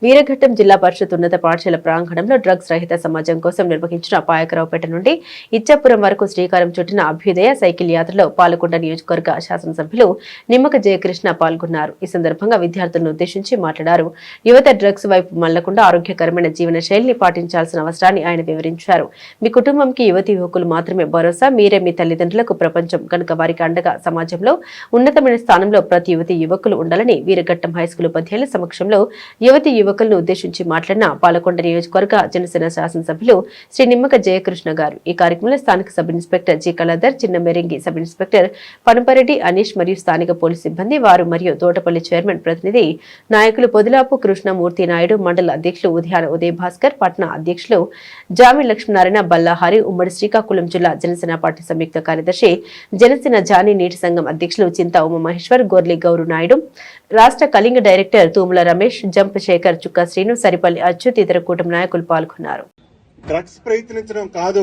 వీరఘట్టం జిల్లా పరిషత్ ఉన్నత పాఠశాల ప్రాంగణంలో డ్రగ్స్ రహిత సమాజం కోసం నిర్వహించిన పాయకరావుపేట నుండి ఇచ్చాపురం వరకు శ్రీకారం చుట్టిన అభ్యుదయ సైకిల్ యాత్రలో పాలకొండ నియోజకవర్గ శాసనసభ్యులు నిమ్మక జయకృష్ణ పాల్గొన్నారు. ఈ సందర్భంగా విద్యార్థులను ఉద్దేశించి మాట్లాడారు. యువత డ్రగ్స్ వైపు మళ్లకుండా ఆరోగ్యకరమైన జీవన శైలిని పాటించాల్సిన అవసరాన్ని ఆయన వివరించారు. మీ కుటుంబంకి యువతి యువకులు మాత్రమే భరోసా, మీరే మీ తల్లిదండ్రులకు ప్రపంచం కనుక వారికి అండగా సమాజంలో ఉన్నతమైన స్థానంలో ప్రతి యువతి యువకులు ఉండాలని వీరఘట్టం హైస్కూల్ ఉపాధ్యాయుల సమక్షంలో యువతి యువకులను ఉద్దేశించి మాట్లాడిన పాలకొండ నియోజకవర్గ జనసేన శాసనసభ్యులు శ్రీ నిమ్మక జయకృష్ణ గారు. ఈ కార్యక్రమంలో స్థానిక సబ్ ఇన్స్పెక్టర్ జి కళాధర్, చిన్న మెరింగి సబ్ ఇన్స్పెక్టర్ పనపరెడ్డి అనీష్ మరియు స్థానిక పోలీస్ సిబ్బంది వారు మరియు తోటపల్లి చైర్మన్ ప్రతినిధి నాయకులు పొదిలాపు కృష్ణమూర్తి నాయుడు, మండల అధ్యక్షులు ఉద్యాన ఉదయ భాస్కర్, పట్న అధ్యక్షులు జామి లక్ష్మీనారాయణ, బల్లాహారి, ఉమ్మడి శ్రీకాకుళం జిల్లా జనసేన పార్టీ సంయుక్త కార్యదర్శి జనసేన జానీ నీటి సంఘం అధ్యక్షులు చింతా ఉమామహేశ్వర్, గోర్లి గౌరు నాయుడు, రాష్ట్ర కళింగ డైరెక్టర్ తూముల రమేష్, జంప్ శేఖర్, చుక్క శ్రీను, సరిపల్లి అచ్యుత్, ఇతర కూటమి నాయకులు పాల్గొన్నారు. డ్రగ్స్ ప్రయత్నించడం కాదు,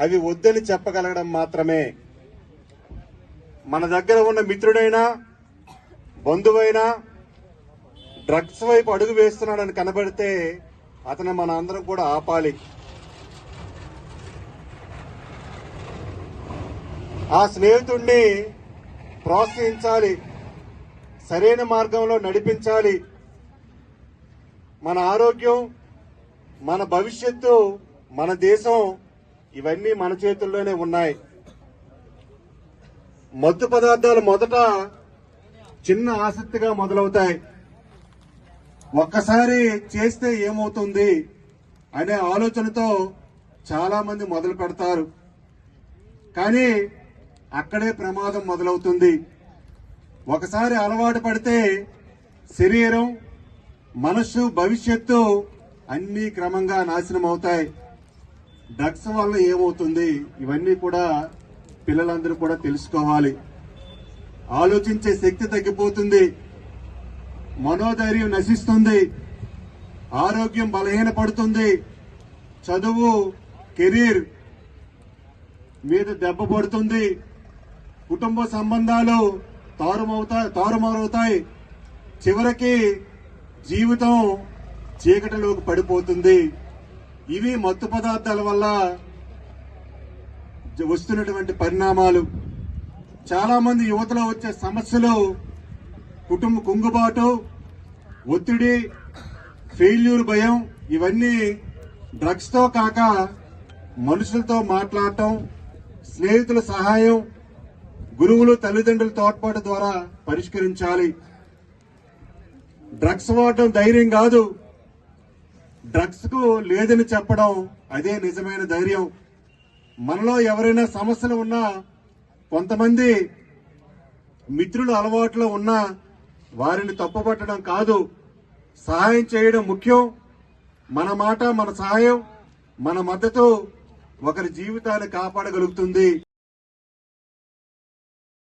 అవి వద్దని చెప్పగలగడం మాత్రమే. మన దగ్గర ఉన్న మిత్రుడైనా బంధువైనా డ్రగ్స్ వైపు అడుగు వేస్తున్నాడని కనబడితే అతను మన అందరం కూడా ఆపాలి. ఆ స్నేహితుడిని ప్రోత్సహించాలి, సరైన మార్గంలో నడిపించాలి. మన ఆరోగ్యం, మన భవిష్యత్తు, మన దేశం ఇవన్నీ మన చేతుల్లోనే ఉన్నాయి. మత్తు పదార్థాలు మొదట చిన్న ఆసక్తిగా మొదలవుతాయి. ఒక్కసారి చేస్తే ఏమవుతుంది అనే ఆలోచనతో చాలా మంది మొదలు పెడతారు. కానీ అక్కడే ప్రమాదం మొదలవుతుంది. ఒకసారి అలవాటు పడితే శరీరం, మనస్సు, భవిష్యత్తు అన్ని క్రమంగా నాశనం అవుతాయి. డ్రగ్స్ వల్ల ఏమవుతుంది ఇవన్నీ కూడా పిల్లలందరూ కూడా తెలుసుకోవాలి. ఆలోచించే శక్తి తగ్గిపోతుంది, మనోధైర్యం నశిస్తుంది, ఆరోగ్యం బలహీనపడుతుంది, చదువు, కెరీర్ మీద దెబ్బ పడుతుంది, కుటుంబ సంబంధాలు తారుమారవుతాయి, చివరికి జీవితం చీకటిలోకి పడిపోతుంది. ఇవి మత్తు పదార్థాల వల్ల వస్తున్నటువంటి పరిణామాలు. చాలా మంది యువతలో వచ్చే సమస్యలు కుటుంబ కుంగుబాటు, ఒత్తిడి, ఫెయిల్యూర్ భయం, ఇవన్నీ డ్రగ్స్ తో కాక మనుషులతో మాట్లాడటం, స్నేహితుల సహాయం, గురువులు, తల్లిదండ్రుల తోడ్పాటు ద్వారా పరిష్కరించాలి. డ్రగ్స్ వాడటం ధైర్యం కాదు, డ్రగ్స్ కు లేదని చెప్పడం అదే నిజమైన ధైర్యం. మనలో ఎవరైనా సమస్యలు ఉన్నా, కొంతమంది మిత్రులు అలవాట్లో ఉన్నా వారిని తప్పుపట్టడం కాదు, సహాయం చేయడం ముఖ్యం. మన మాట, మన సహాయం, మన మద్దతు ఒకరి జీవితాన్ని కాపాడగలుగుతుంది.